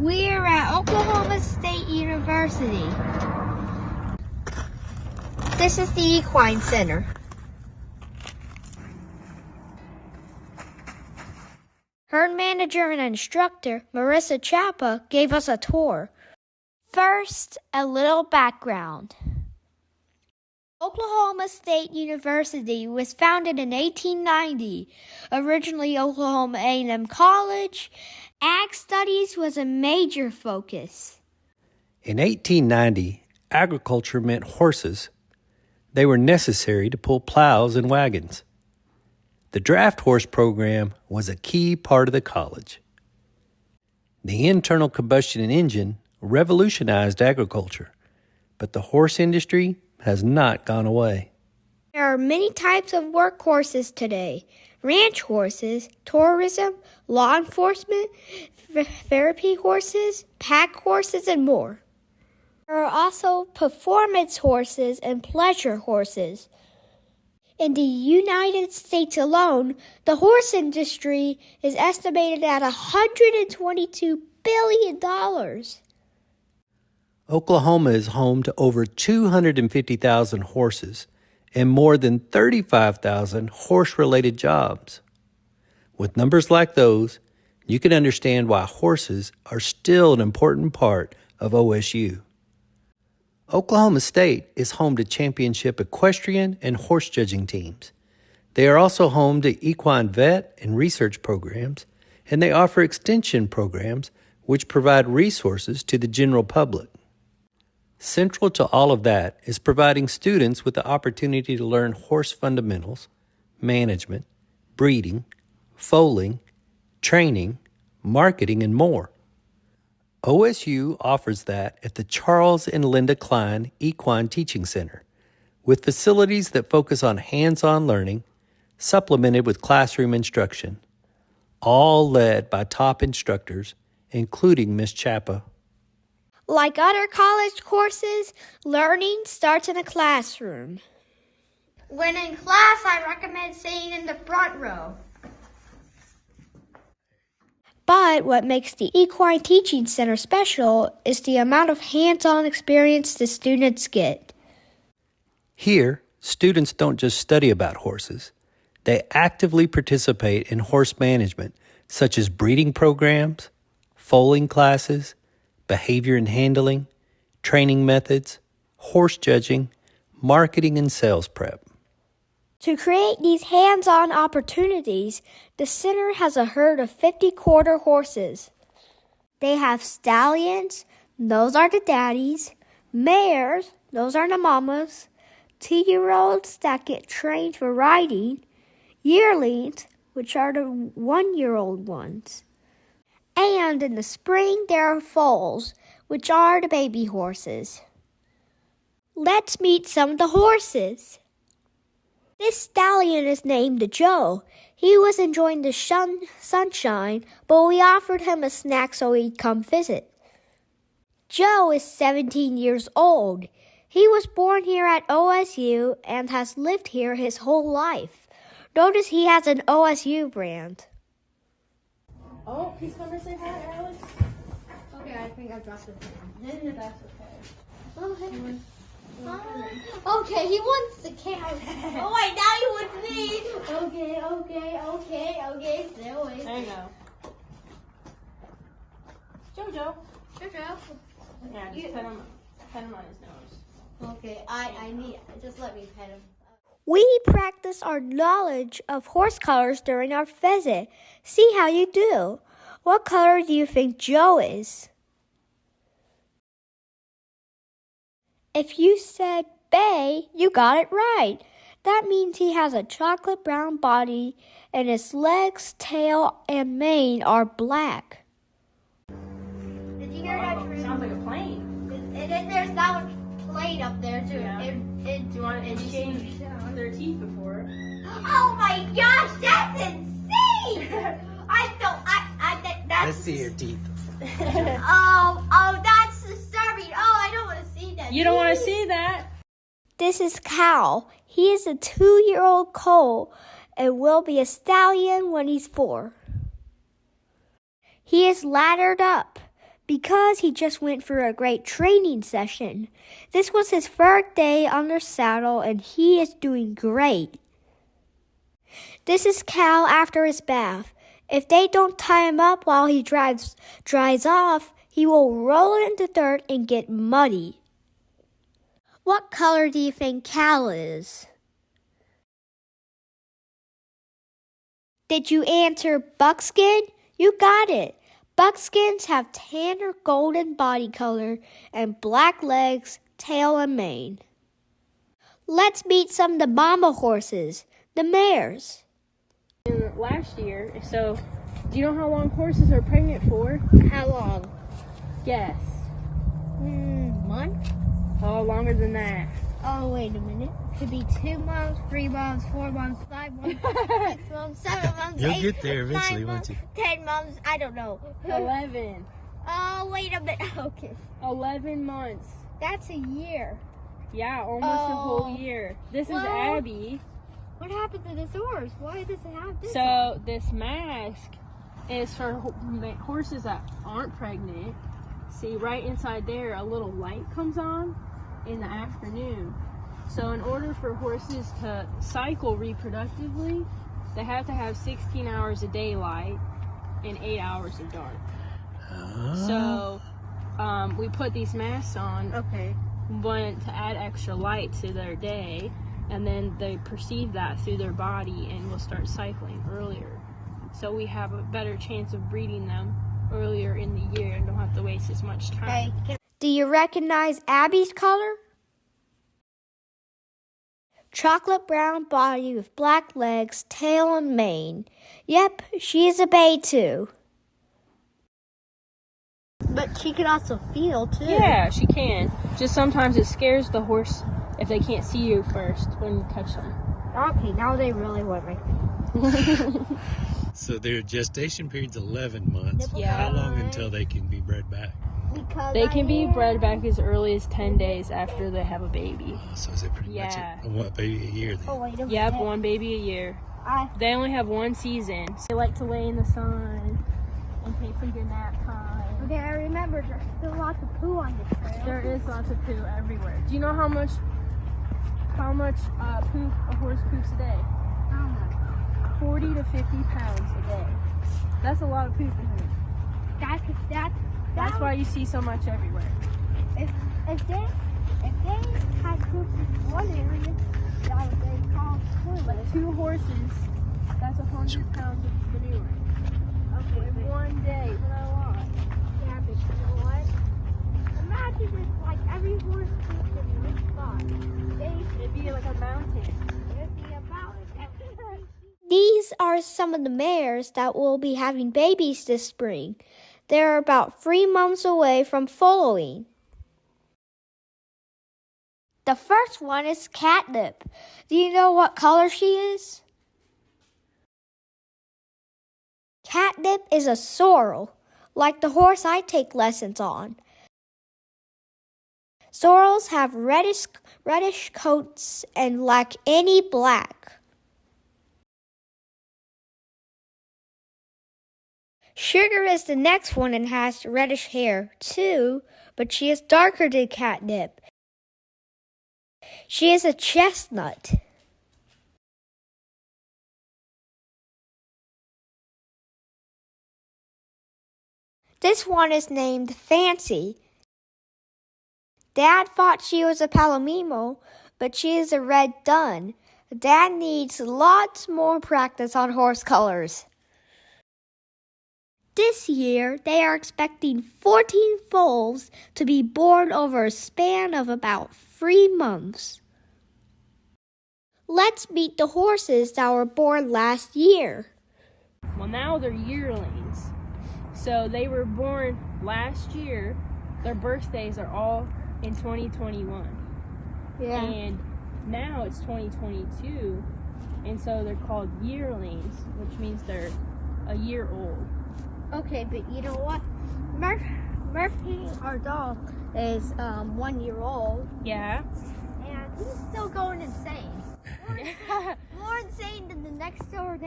We're at Oklahoma State University. This is the Equine Center. Herd manager and instructor, Marissa Chapa, gave us a tour. First, a little background. Oklahoma State University was founded in 1890. Originally Oklahoma A&M College, ag studies was a major focus. In 1890, agriculture meant horses. They were necessary to pull plows and wagons. The draft horse program was a key part of the college. The internal combustion engine revolutionized agriculture, but the horse industry has not gone away. There are many types of workhorses today. Ranch horses, tourism, law enforcement, therapy horses, pack horses, and more. There are also performance horses and pleasure horses. In the United States alone, the horse industry is estimated at $122 billion. Oklahoma is home to over 250,000 horses and more than 35,000 horse-related jobs. With numbers like those, you can understand why horses are still an important part of OSU. Oklahoma State is home to championship equestrian and horse judging teams. They are also home to equine vet and research programs, and they offer extension programs which provide resources to the general public. Central to all of that is providing students with the opportunity to learn horse fundamentals, management, breeding, foaling, training, marketing, and more. OSU offers that at the Charles and Linda Cline Equine Teaching Center, with facilities that focus on hands-on learning, supplemented with classroom instruction, all led by top instructors, including Miss Chapa. Like other college courses, learning starts in a classroom. When in class, I recommend sitting in the front row. But what makes the Equine Teaching Center special is the amount of hands-on experience the students get. Here, students don't just study about horses. They actively participate in horse management, such as breeding programs, foaling classes, behavior and handling, training methods, horse judging, marketing, and sales prep. To create these hands-on opportunities, the center has a herd of 50 quarter horses. They have stallions, those are the daddies, mares, those are the mamas, 2-year-olds that get trained for riding, yearlings, which are the 1-year-old ones. And in the spring, there are foals, which are the baby horses. Let's meet some of the horses. This stallion is named Joe. He was enjoying the sunshine, but we offered him a snack so he'd come visit. Joe is 17 years old. He was born here at OSU and has lived here his whole life. Notice he has an OSU brand. Oh, he's coming to say hi, Alex. Okay, I think I dropped it. Yeah, that's okay. Okay, he wants the camera. Oh wait, now he wants me. Okay. Stay away. There you go. Jojo. Yeah, just pet him on his nose. Okay, I need. Just let me pet him. We practice our knowledge of horse colors during our visit. See how you do. What color do you think Joe is? If you said bay, you got it right. That means he has a chocolate brown body and his legs, tail, and mane are black. Did you hear that? Sounds like a plane. And then there's that plane up there too. Yeah. Do you want to change their teeth before? Oh my gosh, that's insane! Let's see your teeth. That's disturbing. I don't want to see that. You don't want to see that? This is Cal. He is a 2-year-old colt and will be a stallion when he's 4. He is laddered up because he just went through a great training session. This was his third day on the saddle, and he is doing great. This is Cal after his bath. If they don't tie him up while he dries off, he will roll in the dirt and get muddy. What color do you think Cal is? Did you answer buckskin? You got it. Buckskins have tan or golden body color and black legs, tail, and mane. Let's meet some of the mama horses, the mares. Last year, so do you know how long horses are pregnant for? How long? Guess. Month? Oh, longer than that. Oh, wait a minute. Could be 2 months, 3 months, 4 months, 5 months, 6 months, 7 months, You'll 8 get there eventually, 9 won't months, you? 10 months, I don't know. 11. Oh, wait a minute. Okay. 11 months. That's a year. Yeah, almost a whole year. This is Well, Abby. What happened to this horse? Why does it have this? So this mask is for horses that aren't pregnant. See, right inside there, a little light comes on in the afternoon. So in order for horses to cycle reproductively, they have to have 16 hours of daylight and 8 hours of dark. So we put these masks on. Okay. One, to add extra light to their day, and then they perceive that through their body and will start cycling earlier. So we have a better chance of breeding them earlier in the year and don't have to waste as much time. Okay. Do you recognize Abby's color? Chocolate brown body with black legs, tail, and mane. Yep, she is a bay too. But she can also feel too. Yeah, she can. Just sometimes it scares the horse if they can't see you first when you touch them. Okay, now they really want me. So their gestation period's 11 months. Yeah. How long until they can be bred back? Because They can be bred back as early as 10 days after they have a baby. So is it pretty much a baby a year then? Oh, wait a minute. Yep, one baby a year. They only have one season. So they like to lay in the sun and take some good nap time. Okay, I remember there's still lots of poo on this trail. There is lots of poo everywhere. Do you know how much poop a horse poops a day? How much? 40 to 50 pounds a day. That's a lot of poop, isn't it? That's why you see so much everywhere. If they had poop in one area, that would be called toilet. Like 2 horses, that's 100 pounds of manure. Okay, In one day, isn't that a lot? yeah, but you know what? Imagine if like every horse poops in one spot. It'd be like a mountain. It'd be about it. These are some of the mares that will be having babies this spring. They're about 3 months away from foaling. The first one is Catnip. Do you know what color she is? Catnip is a sorrel, like the horse I take lessons on. Sorrels have reddish coats and lack any black. Sugar is the next one and has reddish hair too, but she is darker than Catnip. She is a chestnut. This one is named Fancy. Dad thought she was a Palomino, but she is a red dun. Dad needs lots more practice on horse colors. This year, they are expecting 14 foals to be born over a span of about 3 months. Let's meet the horses that were born last year. Well, now they're yearlings. So they were born last year. Their birthdays are all in 2021. Yeah. And now it's 2022. And so they're called yearlings, which means they're a year old. Okay, but you know what? Murphy, our dog, is 1 year old, Yeah. and he's still going insane. More insane than the next door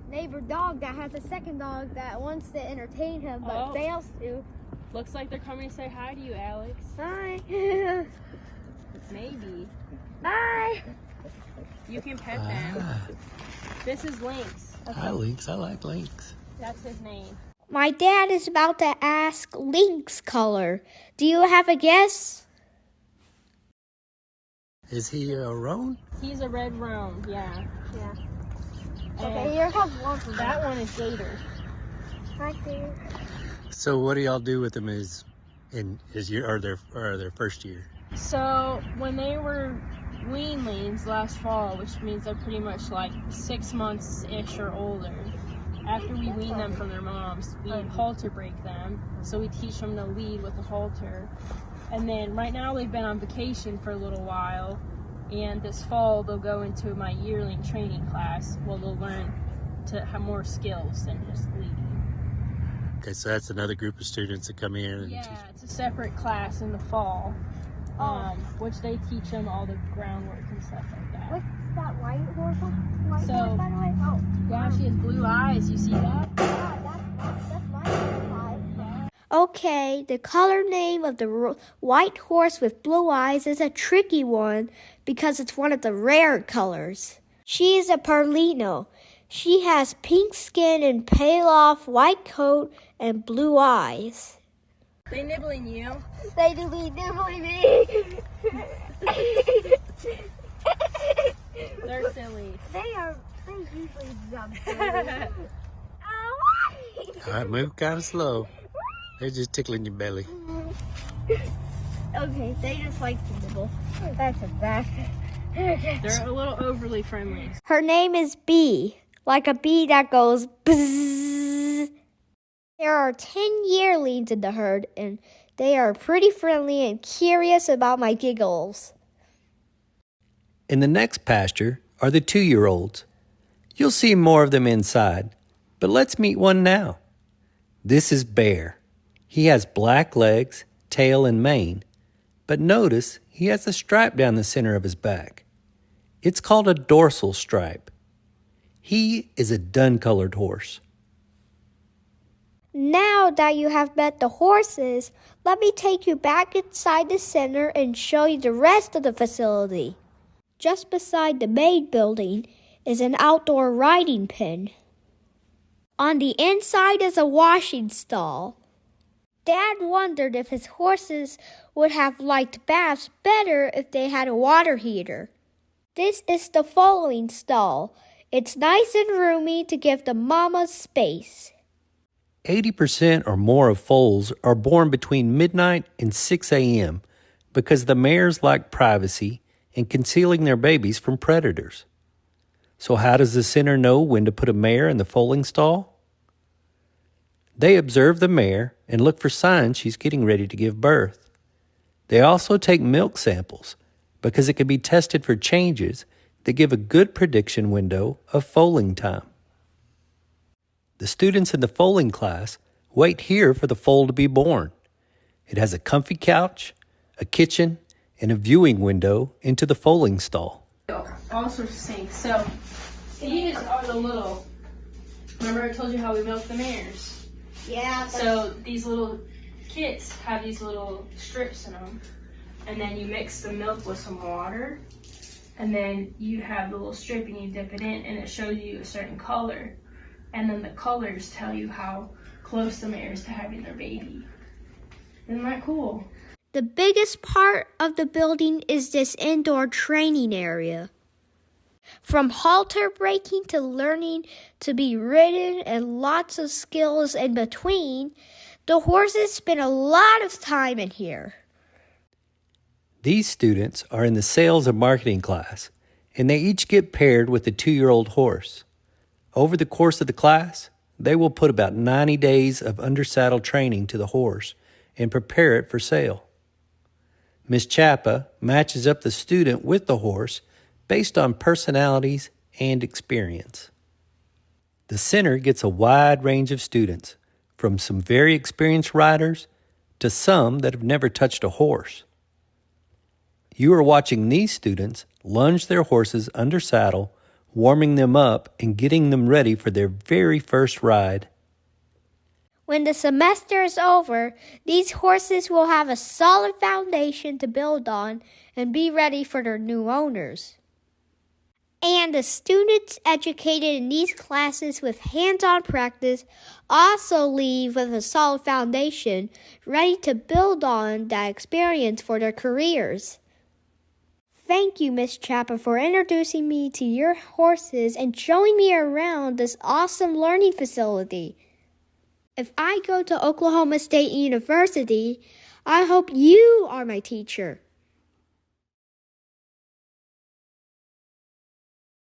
neighbor dog that has a second dog that wants to entertain him but Oh. fails to. Looks like they're coming to say hi to you, Alex. Hi. Maybe. Hi. You can pet them. This is Lynx. Hi, Lynx. I like Lynx. That's his name. My dad is about to ask Lynx color. Do you have a guess? Is he a roan? He's a red roan, yeah. Okay, here comes one from That one is Gator. right there. So what do y'all do with them their first year? So when they were weanlings last fall, which means they're pretty much like 6 months-ish or older, after we wean them from their moms, we halter break them. So we teach them to lead with the halter. And then right now they've been on vacation for a little while. And this fall they'll go into my yearling training class. Well, they'll learn to have more skills than just leading. Okay, so that's another group of students that come in and teach. Yeah, it's a separate class in the fall, which they teach them all the groundwork and stuff like that. What's that white horse? So, Horse, by the way? Oh. Yeah, she has blue eyes. You see that? Yeah, that's my eye. Okay, the color name of the white horse with blue eyes is a tricky one because it's one of the rare colors. She is a Perlino. She has pink skin and pale off white coat and blue eyes. They nibbling you. They do be nibbling me. They're silly. They usually jump. All right, move kind of slow. They're just tickling your belly. Okay, they just like to nibble. That's a fact. They're a little overly friendly. Her name is Bee, like a bee that goes bzzz. There are 10 yearlings in the herd, and they are pretty friendly and curious about my giggles. In the next pasture are the 2-year-olds. You'll see more of them inside, but let's meet one now. This is Bear. He has black legs, tail, and mane, but notice he has a stripe down the center of his back. It's called a dorsal stripe. He is a dun-colored horse. Now that you have met the horses, let me take you back inside the center and show you the rest of the facility. Just beside the main building is an outdoor riding pen. On the inside is a washing stall. Dad wondered if his horses would have liked baths better if they had a water heater. This is the foaling stall. It's nice and roomy to give the mamas space. 80% or more of foals are born between midnight and 6 a.m. because the mares like privacy and concealing their babies from predators. So how does the center know when to put a mare in the foaling stall? They observe the mare and look for signs she's getting ready to give birth. They also take milk samples because it can be tested for changes that give a good prediction window of foaling time. The students in the foaling class wait here for the foal to be born. It has a comfy couch, a kitchen, and a viewing window into the foaling stall. All sorts of things. So these are the little, remember I told you how we milk the mares? Yeah. So these little kits have these little strips in them, and then you mix the milk with some water, and then you have the little strip and you dip it in, and it shows you a certain color, and then the colors tell you how close the mare is to having their baby. Isn't that cool? The biggest part of the building is this indoor training area. From halter breaking to learning to be ridden and lots of skills in between, the horses spend a lot of time in here. These students are in the sales and marketing class, and they each get paired with a 2-year-old horse. Over the course of the class, they will put about 90 days of under-saddle training to the horse and prepare it for sale. Miss Chapa matches up the student with the horse based on personalities and experience. The center gets a wide range of students, from some very experienced riders to some that have never touched a horse. You are watching these students lunge their horses under saddle, warming them up and getting them ready for their very first ride. When the semester is over, these horses will have a solid foundation to build on and be ready for their new owners. And the students educated in these classes with hands-on practice also leave with a solid foundation, ready to build on that experience for their careers. Thank you, Miss Chapa, for introducing me to your horses and showing me around this awesome learning facility. If I go to Oklahoma State University, I hope you are my teacher.